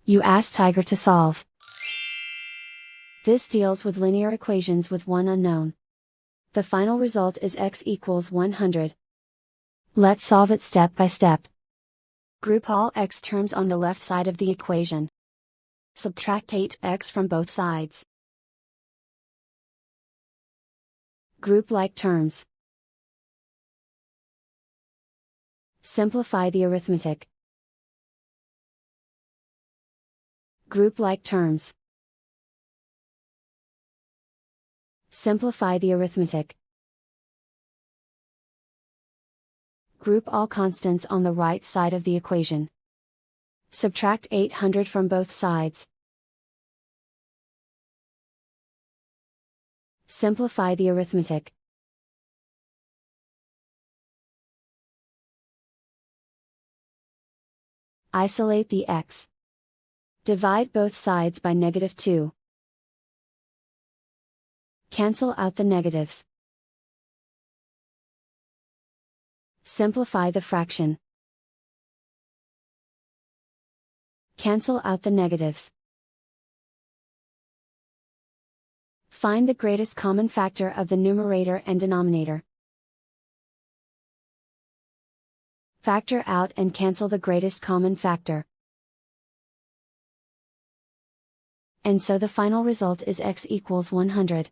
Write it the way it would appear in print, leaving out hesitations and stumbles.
You ask Tiger to solve. This deals with linear equations with one unknown. The final result is x equals 100. Let's solve it step by step. Group all x terms on the left side of the equation. Subtract 8x from both sides. Group like terms. Simplify the arithmetic. Group like terms. Simplify the arithmetic. Group all constants on the right side of the equation. Subtract 800 from both sides. Simplify the arithmetic. Isolate the x. Divide both sides by -2. Cancel out the negatives. Simplify the fraction. Cancel out the negatives. Find the greatest common factor of the numerator and denominator. Factor out and cancel the greatest common factor. And so the final result is x equals 100.